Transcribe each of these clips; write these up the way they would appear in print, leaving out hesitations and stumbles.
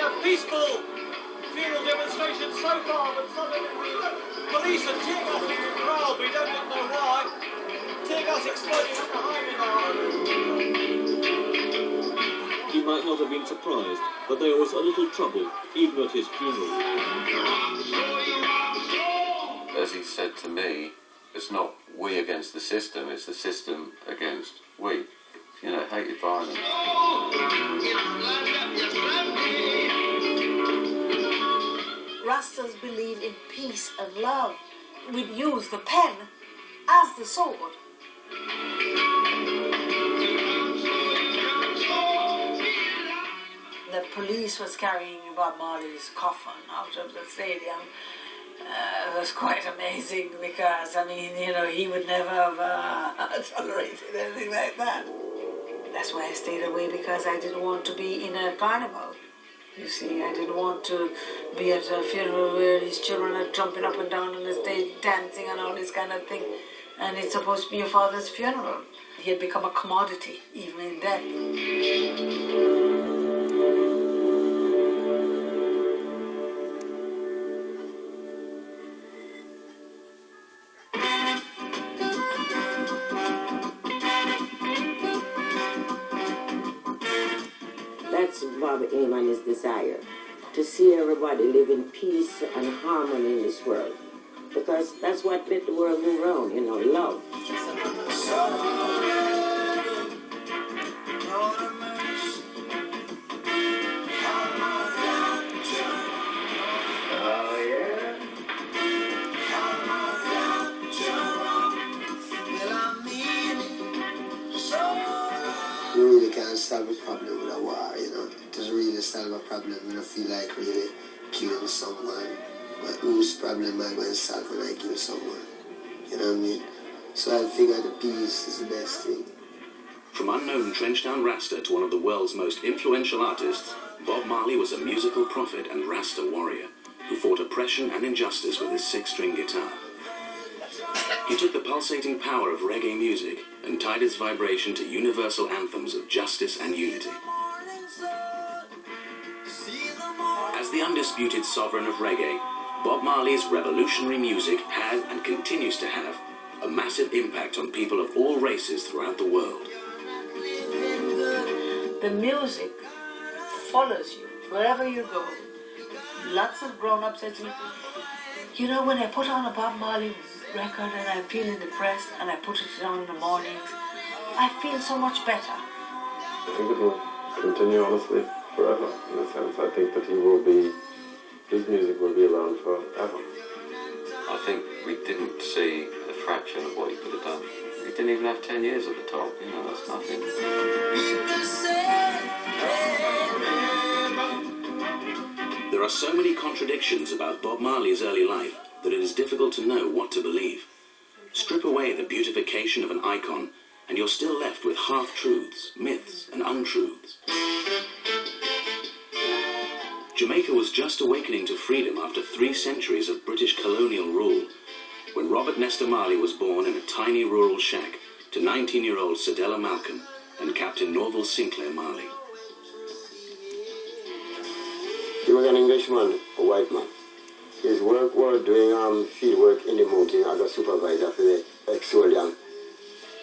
a peaceful funeral demonstration so far, but suddenly the police are tear gassing the crowd. We don't yet know why. Tear gas exploding up behind me now. He might not have been surprised, but there was a little trouble, even at his funeral. As he said to me, it's not we against the system, it's the system against we. You know, hated violence. Rastas believe in peace and love. We'd use the pen as the sword. The police was carrying Bob Marley's coffin out of the stadium. It was quite amazing because, I mean, you know, he would never have tolerated anything like that. That's why I stayed away, because I didn't want to be in a carnival. You see, I didn't want to be at a funeral where his children are jumping up and down on the stage, dancing and all this kind of thing. And it's supposed to be your father's funeral. He had become a commodity, even in death. That's Bob's aim and his desire, to see everybody live in peace and harmony in this world. Because that's what let the world move around, you know, love. You really can't solve a problem with a war, you know. It doesn't really solve a problem when I feel like really killing someone. But whose problem am I going to solve when I kill someone? You know what I mean? So I figure the peace is the best thing. From unknown Trenchtown Rasta to one of the world's most influential artists, Bob Marley was a musical prophet and Rasta warrior who fought oppression and injustice with his six-string guitar. He took the pulsating power of reggae music and tied its vibration to universal anthems of justice and unity. As the undisputed sovereign of reggae, Bob Marley's revolutionary music had and continues to have a massive impact on people of all races throughout the world. The music follows you wherever you go. Lots of grown-ups said to me, you know, when I put on a Bob Marley record and I'm feeling depressed and I put it on in the mornings, I feel so much better. I think it will continue, honestly, forever, in a sense. I think that his music will be around forever. I think we didn't see a fraction of what he could have done. He didn't even have 10 years at the top, you know, that's nothing. There are so many contradictions about Bob Marley's early life that it is difficult to know what to believe. Strip away the beautification of an icon, and you're still left with half-truths, myths, and untruths. Jamaica was just awakening to freedom after 3 centuries of British colonial rule, when Robert Nesta Marley was born in a tiny rural shack to 19-year-old Cedella Malcolm and Captain Norval Sinclair Marley. He was an Englishman, a white man. His work was doing field work in the mountain as a supervisor for the ex-soldier.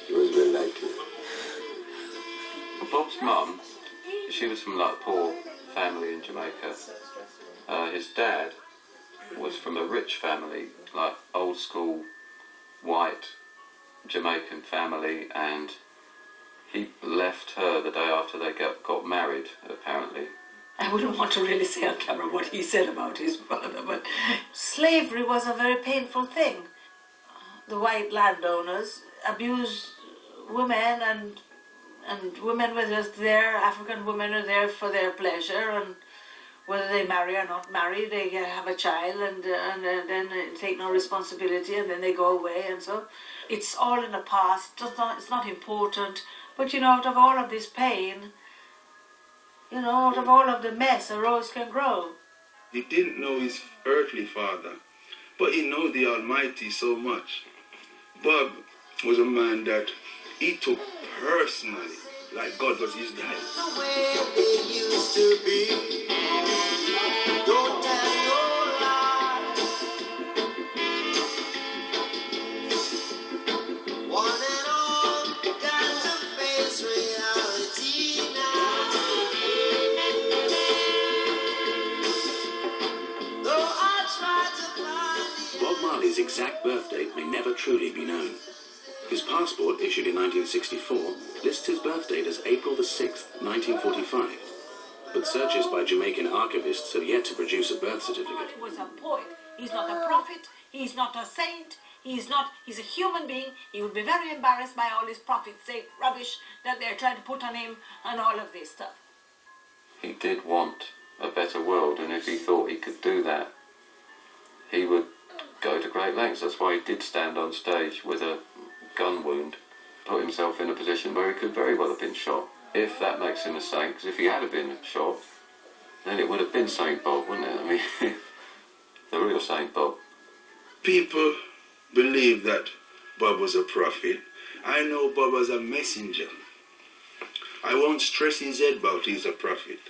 He was well liked. Bob's mum, she was from like a poor family in Jamaica. His dad was from a rich family, like old school white Jamaican family, and he left her the day after they got married, apparently. I wouldn't want to really say on camera what he said about his father, but slavery was a very painful thing. The white landowners abused women, and women were just there, African women are there for their pleasure, and whether they marry or not marry, they have a child and then take no responsibility, and then they go away, and so it's all in the past. It's not important, but you know, out of all of this pain, you know, out of all of the mess, a rose can grow. He didn't know his earthly father, but he knew the Almighty so much. Bob was a man that he took personally, like God was his dad. The way it used to be. exact birth date may never truly be known. His passport, issued in 1964, lists his birth date as April the 6th, 1945. But searches by Jamaican archivists have yet to produce a birth certificate. He was a poet. He's not a prophet. He's not a saint. He's a human being. He would be very embarrassed by all his prophet's sake rubbish that they're trying to put on him and all of this stuff. He did want a better world, and if he thought he could do that, he would go to great lengths. That's why he did stand on stage with a gun wound, put himself in a position where he could very well have been shot. If that makes him a saint, because if he had been shot, then it would have been Saint Bob, wouldn't it? I mean, the real Saint Bob. People believe that Bob was a prophet. I know Bob was a messenger. I won't stress his head about he's a prophet.